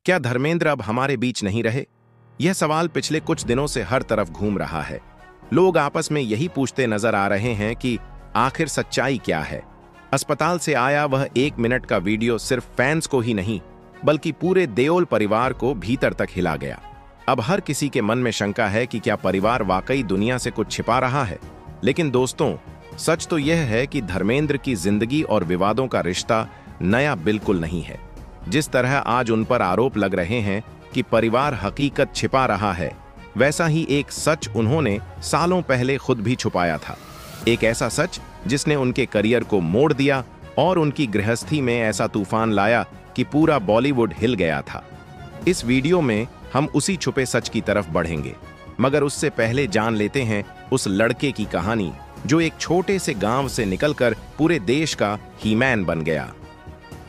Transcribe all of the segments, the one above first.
क्या धर्मेंद्र अब हमारे बीच नहीं रहे? यह सवाल पिछले कुछ दिनों से हर तरफ घूम रहा है। लोग आपस में यही पूछते नजर आ रहे हैं कि आखिर सच्चाई क्या है। अस्पताल से आया वह 1 मिनट का वीडियो सिर्फ फैंस को ही नहीं बल्कि पूरे देओल परिवार को भीतर तक हिला गया। अब हर किसी के मन में शंका है कि क्या परिवार वाकई दुनिया से कुछ छिपा रहा है। लेकिन दोस्तों, सच तो यह है कि धर्मेंद्र की जिंदगी और विवादों का रिश्ता नया बिल्कुल नहीं है। जिस तरह आज उन पर आरोप लग रहे हैं कि परिवार हकीकत छिपा रहा है, वैसा ही एक सच उन्होंने सालों पहले खुद भी छुपाया था। एक ऐसा सच जिसने उनके करियर को मोड़ दिया और उनकी गृहस्थी में ऐसा तूफान लाया कि पूरा बॉलीवुड हिल गया था। इस वीडियो में हम उसी छुपे सच की तरफ बढ़ेंगे, मगर उससे पहले जान लेते हैं उस लड़के की कहानी जो एक छोटे से गांव से निकलकर पूरे देश का हीमैन बन गया।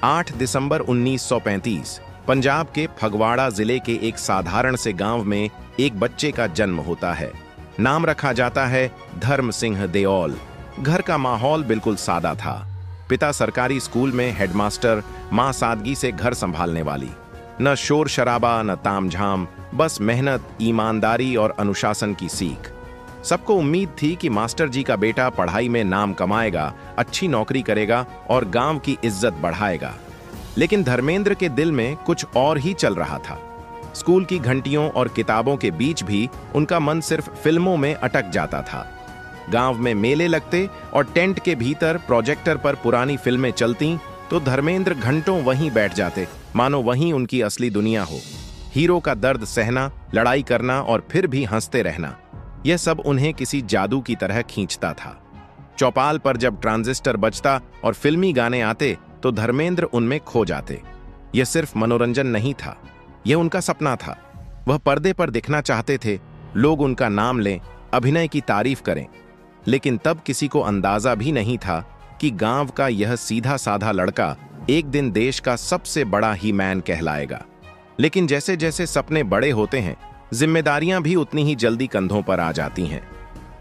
8 दिसंबर 1935 पंजाब के फगवाड़ा जिले के एक साधारण से गांव में एक बच्चे का जन्म होता है। नाम रखा जाता है धर्म सिंह देओल। घर का माहौल बिल्कुल सादा था। पिता सरकारी स्कूल में हेडमास्टर, मां सादगी से घर संभालने वाली। न शोर शराबा न तामझाम, बस मेहनत, ईमानदारी और अनुशासन की सीख। सबको उम्मीद थी कि मास्टर जी का बेटा पढ़ाई में नाम कमाएगा, अच्छी नौकरी करेगा और गांव की इज्जत बढ़ाएगा। लेकिन धर्मेंद्र के दिल में कुछ और ही चल रहा था। स्कूल की घंटियों और किताबों के बीच भी उनका मन सिर्फ फिल्मों में अटक जाता था। गांव में मेले लगते और टेंट के भीतर प्रोजेक्टर पर पुरानी फिल्में चलती तो धर्मेंद्र घंटों वहीं बैठ जाते, मानो वहीं उनकी असली दुनिया हो। हीरो का दर्द सहना, लड़ाई करना और फिर भी हंसते रहना, यह सब उन्हें किसी जादू की तरह खींचता था। चौपाल पर जब ट्रांजिस्टर बजता और फिल्मी गाने आते तो धर्मेंद्र उनमें खो जाते। यह सिर्फ मनोरंजन नहीं था, यह उनका सपना था। वह पर्दे पर दिखना चाहते थे, लोग उनका नाम लें, अभिनय की तारीफ करें। लेकिन तब किसी को अंदाजा भी नहीं था कि गांव का यह सीधा साधा लड़का एक दिन देश का सबसे बड़ा ही मैन कहलाएगा। लेकिन जैसे जैसे सपने बड़े होते हैं, जिम्मेदारियां भी उतनी ही जल्दी कंधों पर आ जाती हैं।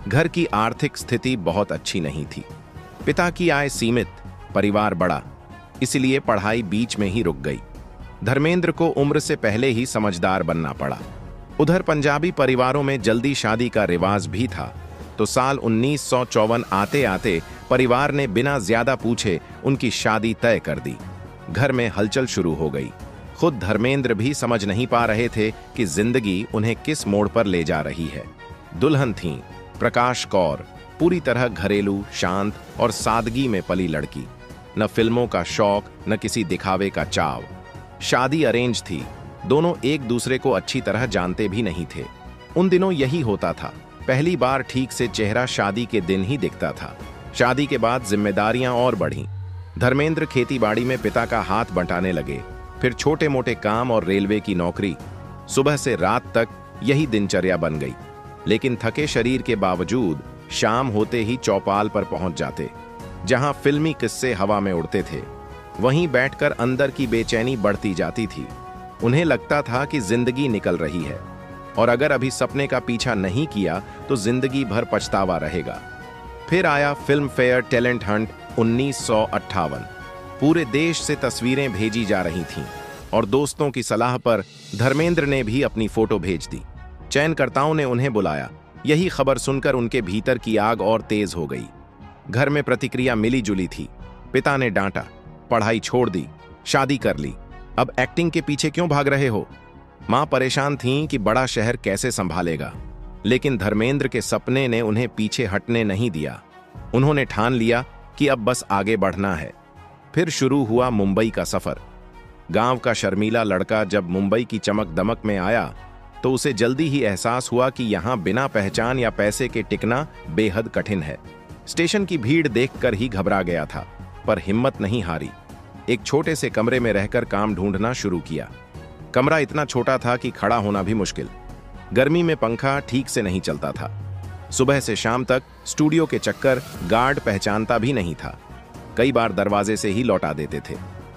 घर की आर्थिक स्थिति बहुत अच्छी नहीं थी। पिता की आय सीमित, परिवार बड़ा, इसलिए पढ़ाई बीच में ही रुक गई। धर्मेंद्र को उम्र से पहले ही समझदार बनना पड़ा। उधर पंजाबी परिवारों में जल्दी शादी का रिवाज भी था, तो साल 1954 आते आते परिवार ने बिना ज्यादा पूछे उनकी शादी तय कर दी। घर में हलचल शुरू हो गई। खुद धर्मेंद्र भी समझ नहीं पा रहे थे कि जिंदगी उन्हें किस मोड़ पर ले जा रही है। दुल्हन थीं प्रकाश कौर, पूरी तरह घरेलू, शांत और सादगी में पली लड़की। न फिल्मों का शौक, न किसी दिखावे का चाव। शादी अरेंज थी, दोनों एक दूसरे को अच्छी तरह जानते भी नहीं थे। उन दिनों यही होता था, पहली बार ठीक से चेहरा शादी के दिन ही दिखता था। शादी के बाद जिम्मेदारियां और बढ़ीं। धर्मेंद्र खेतीबाड़ी में पिता का हाथ बंटाने लगे, फिर छोटे मोटे काम और रेलवे की नौकरी। सुबह से रात तक यही दिनचर्या बन गई। लेकिन थके शरीर के बावजूद शाम होते ही चौपाल पर पहुंच जाते, जहां फिल्मी किस्से हवा में उड़ते थे। वहीं बैठकर अंदर की बेचैनी बढ़ती जाती थी। उन्हें लगता था कि जिंदगी निकल रही है और अगर अभी सपने का पीछा नहीं किया तो जिंदगी भर पछतावा रहेगा। फिर आया फिल्म फेयर टैलेंट हंट 1958। पूरे देश से तस्वीरें भेजी जा रही थीं और दोस्तों की सलाह पर धर्मेंद्र ने भी अपनी फोटो भेज दी। चयनकर्ताओं ने उन्हें बुलाया। यही खबर सुनकर उनके भीतर की आग और तेज हो गई। घर में प्रतिक्रिया मिली जुली थी। पिता ने डांटा, पढ़ाई छोड़ दी, शादी कर ली, अब एक्टिंग के पीछे क्यों भाग रहे हो? मां परेशान थीं कि बड़ा शहर कैसे संभालेगा। लेकिन धर्मेंद्र के सपने ने उन्हें पीछे हटने नहीं दिया। उन्होंने ठान लिया कि अब बस आगे बढ़ना है। फिर शुरू हुआ मुंबई का सफर। गांव का शर्मीला लड़का जब मुंबई की चमक दमक में आया तो उसे जल्दी ही एहसास हुआ कि यहां बिना पहचान या पैसे के टिकना बेहद कठिन है। स्टेशन की भीड़ देखकर ही घबरा गया था, पर हिम्मत नहीं हारी। एक छोटे से कमरे में रहकर काम ढूंढना शुरू किया। कमरा इतना छोटा था कि खड़ा होना भी मुश्किल। गर्मी में पंखा ठीक से नहीं चलता था। सुबह से शाम तक स्टूडियो के चक्कर, गार्ड पहचानता भी नहीं था। कई बार दरवाजे से ही लौटा देते थे।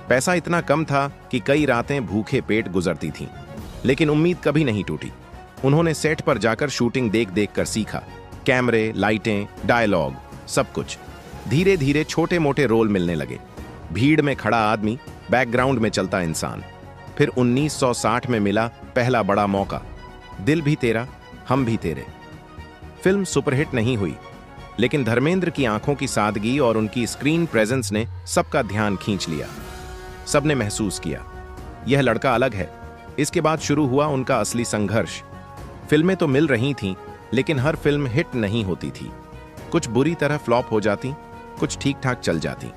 पैसा इतना कम था कि कई रातें भूखे पेट गुजरती थीं। लेकिन उम्मीद कभी नहीं टूटी। उन्होंने सेट पर जाकर शूटिंग देख देख कर सीखा। कैमरे, लाइटें, डायलॉग, सब कुछ। धीरे धीरे छोटे मोटे रोल मिलने लगे। भीड़ में खड़ा आदमी, बैकग्राउंड में चलता इंसान। फिर 1960 में मिला पहला बड़ा मौका, दिल भी तेरा हम भी तेरे। फिल्म सुपरहिट नहीं हुई, लेकिन धर्मेंद्र की आंखों की सादगी और उनकी स्क्रीन प्रेजेंस ने सबका ध्यान खींच लिया। सबने महसूस किया यह लड़का अलग है। इसके बाद शुरू हुआ उनका असली संघर्ष। फिल्में तो मिल रही थीं, लेकिन हर फिल्म हिट नहीं होती थी। कुछ बुरी तरह फ्लॉप हो जाती, कुछ ठीक ठाक चल जाती।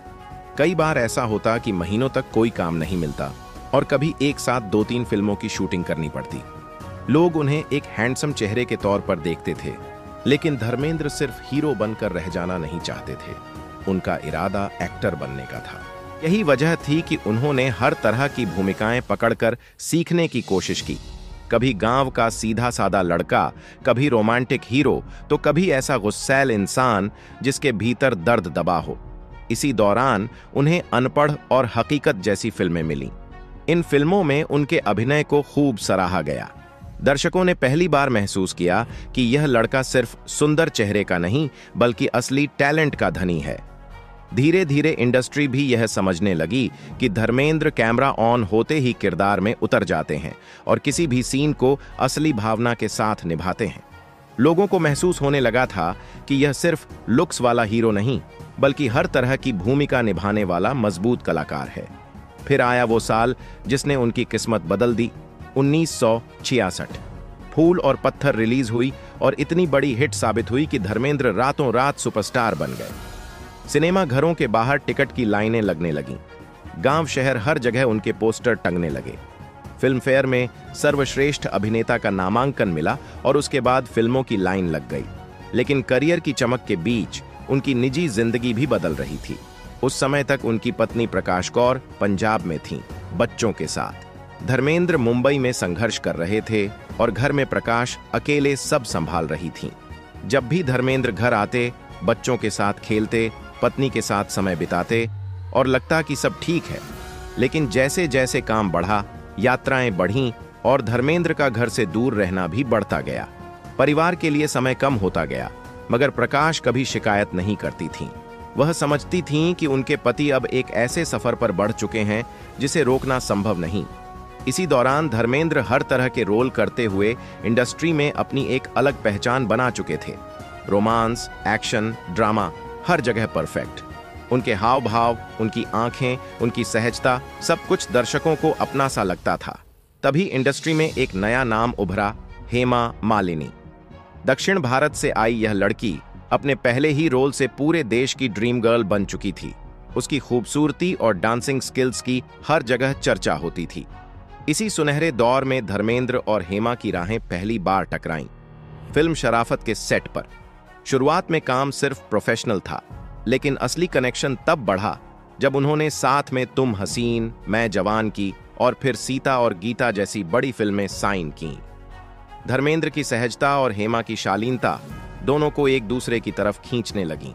कई बार ऐसा होता कि महीनों तक कोई काम नहीं मिलता और कभी एक साथ 2-3 फिल्मों की शूटिंग करनी पड़ती। लोग उन्हें एक हैंडसम चेहरे के तौर पर देखते थे, लेकिन धर्मेंद्र सिर्फ हीरो बनकर रह जाना नहीं चाहते थे। उनका इरादा एक्टर बनने का था। यही वजह थी कि उन्होंने हर तरह की भूमिकाएं पकड़कर सीखने की कोशिश की। कभी गांव का सीधा साधा लड़का, कभी रोमांटिक हीरो, तो कभी ऐसा गुस्सैल इंसान जिसके भीतर दर्द दबा हो। इसी दौरान उन्हें अनपढ़ और हकीकत जैसी फिल्में मिलीं। इन फिल्मों में उनके अभिनय को खूब सराहा गया। दर्शकों ने पहली बार महसूस किया कि यह लड़का सिर्फ सुंदर चेहरे का नहीं, बल्कि असली टैलेंट का धनी है। धीरे धीरे इंडस्ट्री भी यह समझने लगी कि धर्मेंद्र कैमरा ऑन होते ही किरदार में उतर जाते हैं और किसी भी सीन को असली भावना के साथ निभाते हैं। लोगों को महसूस होने लगा था कि यह सिर्फ लुक्स वाला हीरो नहीं, बल्कि हर तरह की भूमिका निभाने वाला मजबूत कलाकार है। फिर आया वो साल जिसने उनकी किस्मत बदल दी, 1966। फूल और पत्थर रिलीज हुई और इतनी बड़ी हिट साबित हुई कि धर्मेंद्र रातों रात सुपरस्टार बन गए। सिनेमा घरों के बाहर टिकट की लाइनें लगने लगीं। गांव शहर हर जगह उनके पोस्टर टंगने लगे। फिल्म फेयर में सर्वश्रेष्ठ अभिनेता का नामांकन मिला और उसके बाद फिल्मों की लाइन लग गई। लेकिन करियर की चमक के बीच उनकी निजी जिंदगी भी बदल रही थी। उस समय तक उनकी पत्नी प्रकाश कौर पंजाब में थीं, बच्चों के साथ। धर्मेंद्र मुंबई में संघर्ष कर रहे थे और घर में प्रकाश अकेले सब संभाल रही थीं। जब भी धर्मेंद्र घर आते, बच्चों के साथ खेलते, पत्नी के साथ समय बिताते और लगता कि सब ठीक है। लेकिन जैसे जैसे काम बढ़ा, यात्राएं बढ़ीं और धर्मेंद्र का घर से दूर रहना भी बढ़ता गया। परिवार के लिए समय कम होता गया, मगर प्रकाश कभी शिकायत नहीं करती थीं। वह समझती थीं कि उनके पति अब एक ऐसे सफर पर बढ़ चुके हैं जिसे रोकना संभव नहीं। इसी दौरान धर्मेंद्र हर तरह के रोल करते हुए इंडस्ट्री में अपनी एक अलग पहचान बना चुके थे। रोमांस, एक्शन, ड्रामा, हर जगह परफेक्ट। उनके हाव भाव, उनकी आंखें, उनकी सहजता, सब कुछ दर्शकों को अपना सा लगता था। तभी इंडस्ट्री में एक नया नाम उभरा, हेमा मालिनी। दक्षिण भारत से आई यह लड़की अपने पहले ही रोल से पूरे देश की ड्रीम गर्ल बन चुकी थी। उसकी खूबसूरती और डांसिंग स्किल्स की हर जगह चर्चा होती थी। इसी सुनहरे दौर में धर्मेंद्र और हेमा की राहें पहली बार टकराईं, फिल्म शराफत के सेट पर। शुरुआत में काम सिर्फ प्रोफेशनल था, लेकिन असली कनेक्शन तब बढ़ा जब उन्होंने साथ में तुम हसीन, मैं जवान की और फिर सीता और गीता जैसी बड़ी फिल्में साइन की। धर्मेंद्र की सहजता और हेमा की शालीनता दोनों को एक दूसरे की तरफ खींचने लगीं।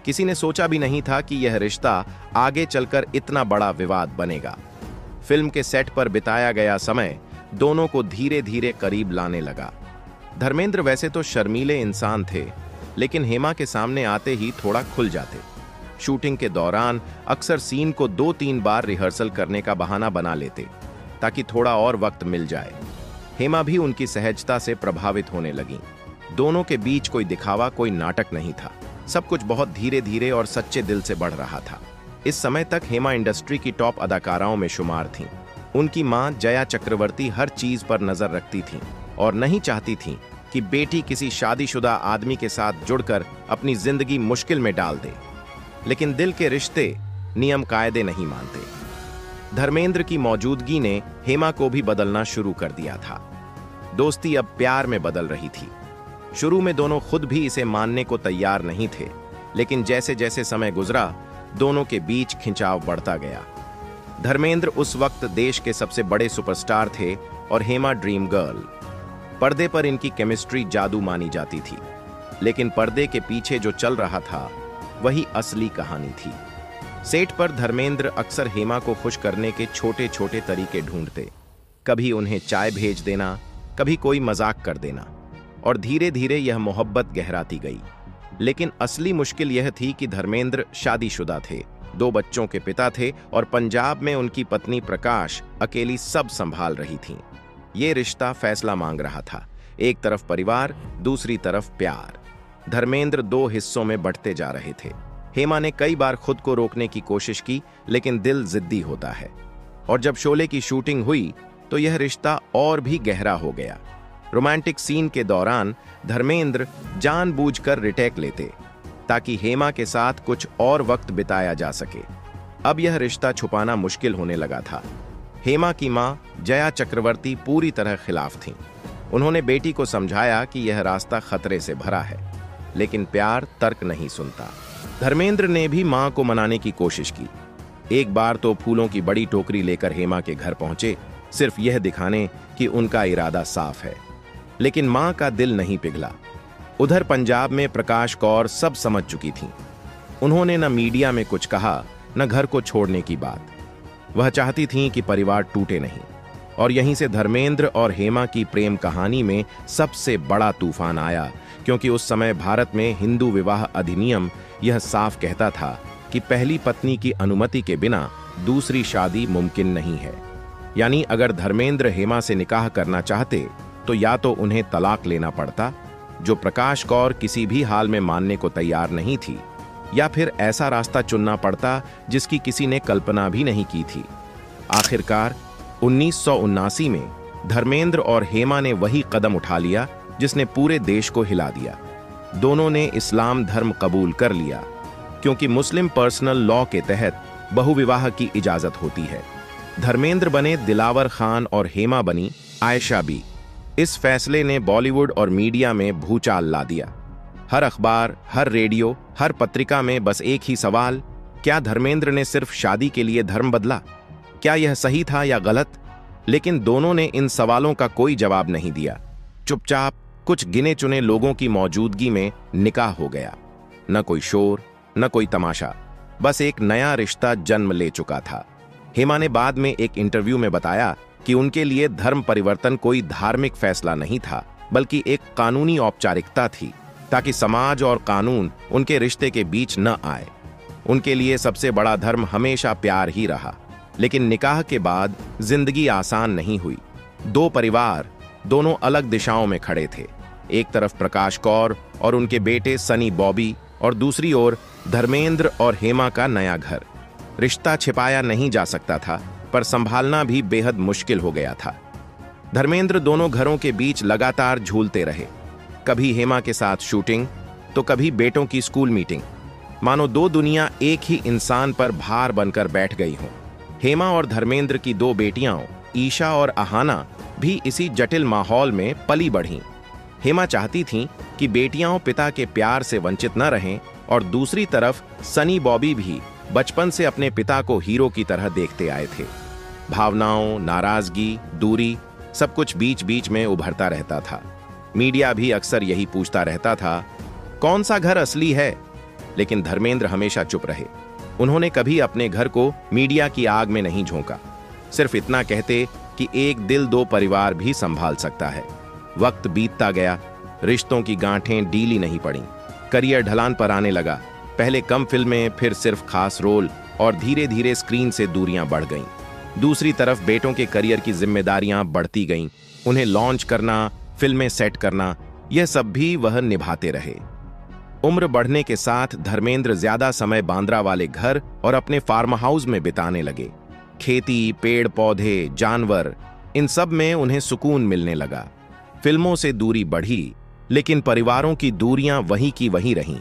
किसी ने सोचा भी नहीं था कि यह रिश्ता आगे चलकर इतना बड़ा विवाद बनेगा। फिल्म के सेट पर बिताया गया समय दोनों को धीरे धीरे करीब लाने लगा। धर्मेंद्र वैसे तो शर्मीले इंसान थे, लेकिन हेमा के सामने आते ही थोड़ा खुल जाते। शूटिंग के दौरान अक्सर सीन को 2-3 बार रिहर्सल करने का बहाना बना लेते ताकि थोड़ा और वक्त मिल जाए। हेमा भी उनकी सहजता से प्रभावित होने लगी। दोनों के बीच कोई दिखावा, कोई नाटक नहीं था। सब कुछ बहुत धीरे धीरे और सच्चे दिल से बढ़ रहा था। इस समय तक हेमा इंडस्ट्री की टॉप अदाकाराओं में शुमार थीं। उनकी मां जया चक्रवर्ती हर चीज पर नजर रखती थीं और नहीं चाहती थीं कि बेटी किसी शादीशुदा आदमी के साथ जुड़कर अपनी जिंदगी मुश्किल में डाल दे। लेकिन दिल के रिश्ते नियम कायदे नहीं मानते। धर्मेंद्र की मौजूदगी ने हेमा को भी बदलना शुरू कर दिया था। दोस्ती अब प्यार में बदल रही थी। शुरू में दोनों खुद भी इसे मानने को तैयार नहीं थे, लेकिन जैसे जैसे समय गुजरा, दोनों के बीच खिंचाव बढ़ता गया। धर्मेंद्र उस वक्त देश के सबसे बड़े सुपरस्टार थे और हेमा ड्रीम गर्ल। पर्दे पर इनकी केमिस्ट्री जादू मानी जाती थी, लेकिन पर्दे के पीछे जो चल रहा था वही असली कहानी थी। सेट पर धर्मेंद्र अक्सर हेमा को खुश करने के छोटे छोटे तरीके ढूंढते। कभी उन्हें चाय भेज देना, कभी कोई मजाक कर देना, और धीरे धीरे यह मोहब्बत गहराती गई। लेकिन असली मुश्किल यह थी कि धर्मेंद्र शादीशुदा थे, 2 बच्चों के पिता थे और पंजाब में उनकी पत्नी प्रकाश अकेली सब संभाल रही थीं। ये रिश्ता फैसला मांग रहा था, एक तरफ परिवार, दूसरी तरफ प्यार। धर्मेंद्र 2 हिस्सों में बंटते जा रहे थे। हेमा ने कई बार खुद को रोकने की कोशिश की, लेकिन दिल जिद्दी होता है। और जब शोले की शूटिंग हुई तो यह रिश्ता और भी गहरा हो गया। रोमांटिक सीन के दौरान धर्मेंद्र जानबूझकर रिटेक लेते ताकि हेमा के साथ कुछ और वक्त बिताया जा सके। अब यह रिश्ता छुपाना मुश्किल होने लगा था। हेमा की मां जया चक्रवर्ती पूरी तरह खिलाफ थीं। उन्होंने बेटी को समझाया कि यह रास्ता खतरे से भरा है, लेकिन प्यार तर्क नहीं सुनता। धर्मेंद्र ने भी मां को मनाने की कोशिश की। एक बार तो फूलों की बड़ी टोकरी लेकर हेमा के घर पहुंचे, सिर्फ यह दिखाने कि उनका इरादा साफ है। लेकिन मां का दिल नहीं पिघला। उधर पंजाब में प्रकाश कौर सब समझ चुकी थीं। उन्होंने न मीडिया में कुछ कहा, न घर को छोड़ने की बात। वह चाहती थीं कि परिवार टूटे नहीं। और यहीं से धर्मेंद्र और हेमा की प्रेम कहानी में सबसे बड़ा तूफान आया, क्योंकि उस समय भारत में हिंदू विवाह अधिनियम यह साफ कहता था कि पहली पत्नी की अनुमति के बिना दूसरी शादी मुमकिन नहीं है। यानी अगर धर्मेंद्र हेमा से निकाह करना चाहते तो या तो उन्हें तलाक लेना पड़ता, जो प्रकाश कौर किसी भी हाल में मानने को तैयार नहीं थी, या फिर ऐसा रास्ता चुनना पड़ता जिसकी किसी ने कल्पना भी नहीं की थी। आखिरकार 1979 में धर्मेंद्र और हेमा ने वही कदम उठा लिया जिसने पूरे देश को हिला दिया। दोनों ने इस्लाम धर्म कबूल कर लिया, क्योंकि मुस्लिम पर्सनल लॉ के तहत बहुविवाह की इजाजत होती है। धर्मेंद्र बने दिलावर खान और हेमा बनी आयशा बी। इस फैसले ने बॉलीवुड और मीडिया में भूचाल ला दिया। हर अखबार, हर रेडियो, हर पत्रिका में बस एक ही सवाल, क्या धर्मेंद्र ने सिर्फ शादी के लिए धर्म बदला? क्या यह सही था या गलत? लेकिन दोनों ने इन सवालों का कोई जवाब नहीं दिया। चुपचाप कुछ गिने चुने लोगों की मौजूदगी में निकाह हो गया। न कोई शोर, न कोई तमाशा, बस एक नया रिश्ता जन्म ले चुका था। हेमा ने बाद में एक इंटरव्यू में बताया कि उनके लिए धर्म परिवर्तन कोई धार्मिक फैसला नहीं था, बल्कि एक कानूनी औपचारिकता थी, ताकि समाज और कानून उनके रिश्ते के बीच न आए। उनके लिए सबसे बड़ा धर्म हमेशा प्यार ही रहा। लेकिन निकाह के बाद जिंदगी आसान नहीं हुई। 2 परिवार, दोनों अलग दिशाओं में खड़े थे। एक तरफ प्रकाश कौर और उनके बेटे सनी बॉबी, और दूसरी ओर धर्मेंद्र और हेमा का नया घर। रिश्ता छिपाया नहीं जा सकता था, पर संभालना भी बेहद मुश्किल हो गया था। धर्मेंद्र दोनों घरों के बीच लगातार झूलते रहे। कभी हेमा के साथ शूटिंग, तो कभी बेटों की स्कूल मीटिंग। मानो 2 दुनिया एक ही इंसान पर भार बनकर बैठ गई हों। हेमा और धर्मेंद्र की 2 बेटियां, ईशा और आहाना, भी इसी जटिल माहौल में पली बढ़ीं। हेमा चाहती थीं कि बेटियां पिता के प्यार से वंचित न रहें, और दूसरी तरफ सनी बॉबी भी बचपन से अपने पिता को हीरो की तरह देखते आए थे। भावनाओं, नाराजगी, दूरी, सब कुछ बीच बीच में उभरता रहता था। मीडिया भी अक्सर यही पूछता रहता था, कौन सा घर असली है? लेकिन धर्मेंद्र हमेशा चुप रहे। उन्होंने कभी अपने घर को मीडिया की आग में नहीं झोंका। सिर्फ इतना कहते कि एक दिल 2 परिवार भी संभाल सकता है। वक्त बीतता गया, रिश्तों की गांठें ढीली नहीं पड़ी। करियर ढलान पर आने लगा। पहले कम फिल्में, फिर सिर्फ खास रोल, और धीरे धीरे स्क्रीन से दूरियां बढ़ गईं। दूसरी तरफ बेटों के करियर की जिम्मेदारियां बढ़ती गईं। उन्हें लॉन्च करना, फिल्में सेट करना, यह सब भी वह निभाते रहे। उम्र बढ़ने के साथ धर्मेंद्र ज्यादा समय बांद्रा वाले घर और अपने फार्म हाउस में बिताने लगे। खेती, पेड़ पौधे, जानवर, इन सब में उन्हें सुकून मिलने लगा। फिल्मों से दूरी बढ़ी, लेकिन परिवारों की दूरियां वहीं की वहीं रहीं।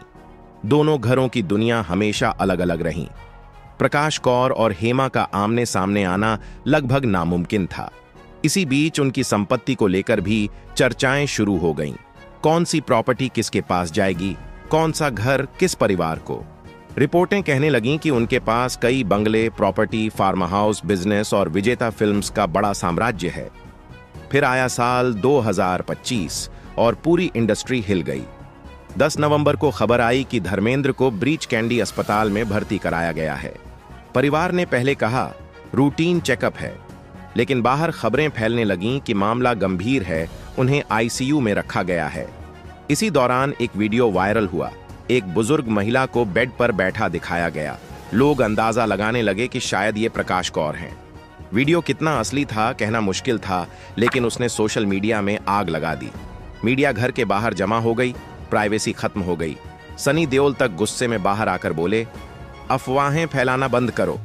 दोनों घरों की दुनिया हमेशा अलग अलग रहीं। प्रकाश कौर और हेमा का आमने सामने आना लगभग नामुमकिन था। इसी बीच उनकी संपत्ति को लेकर भी चर्चाएं शुरू हो गईं। कौन सी प्रॉपर्टी किसके पास जाएगी, कौन सा घर किस परिवार को। रिपोर्टें कहने लगीं कि उनके पास कई बंगले, प्रॉपर्टी, फार्म हाउस, बिजनेस और विजेता फिल्म्स का बड़ा साम्राज्य है। फिर आया साल 2025 और पूरी इंडस्ट्री हिल गई। 10 नवंबर को खबर आई कि धर्मेंद्र को ब्रीच कैंडी अस्पताल में भर्ती कराया गया है। परिवार ने पहले कहा रूटीन चेकअप है, लेकिन बाहर खबरें फैलने लगीं कि मामला गंभीर है, उन्हें आईसीयू में रखा गया है। इसी दौरान एक वीडियो वायरल हुआ। एक बुजुर्ग महिला को बेड पर बैठा दिखाया गया। लोग अंदाजा लगाने लगे कि शायद ये प्रकाश कौर हैं। वीडियो कितना असली था कहना मुश्किल था, लेकिन उसने सोशल मीडिया में आग लगा दी। मीडिया घर के बाहर जमा हो गई, प्राइवेसी खत्म हो गई। सनी देओल तक गुस्से में बाहर आकर बोले, अफवाहें फैलाना बंद करो।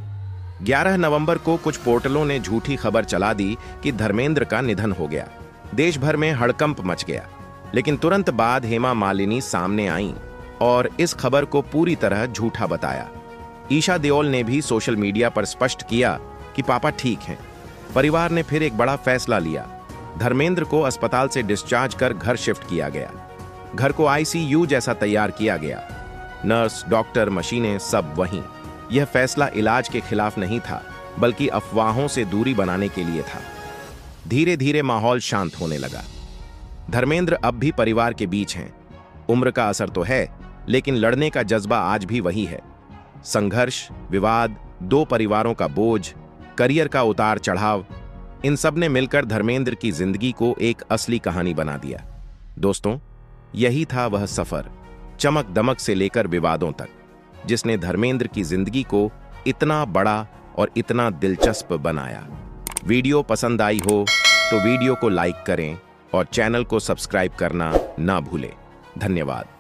11 नवंबर को कुछ पोर्टलों ने झूठी खबर चला दी कि धर्मेंद्र का निधन हो गया। देश भर में हड़कंप मच गया, लेकिन तुरंत बाद हेमा मालिनी सामने आईं और इस खबर को पूरी तरह झूठा बताया। ईशा देओल ने भी सोशल मीडिया पर स्पष्ट किया कि पापा ठीक हैं। परिवार ने फिर एक बड़ा फैसला लिया। धर्मेंद्र को अस्पताल से डिस्चार्ज कर घर शिफ्ट किया गया। घर को आईसीयू जैसा तैयार किया गया। नर्स, डॉक्टर, मशीनें सब वहीं। यह फैसला इलाज के खिलाफ नहीं था, बल्कि अफवाहों से दूरी बनाने के लिए था। धीरे धीरे माहौल शांत होने लगा। धर्मेंद्र अब भी परिवार के बीच हैं। उम्र का असर तो है, लेकिन लड़ने का जज्बा आज भी वही है। संघर्ष, विवाद, दो परिवारों का बोझ, करियर का उतार चढ़ाव, इन सब ने मिलकर धर्मेंद्र की जिंदगी को एक असली कहानी बना दिया। दोस्तों, यही था वह सफर, चमक दमक से लेकर विवादों तक, जिसने धर्मेंद्र की जिंदगी को इतना बड़ा और इतना दिलचस्प बनाया। वीडियो पसंद आई हो तो वीडियो को लाइक करें और चैनल को सब्सक्राइब करना ना भूलें। धन्यवाद।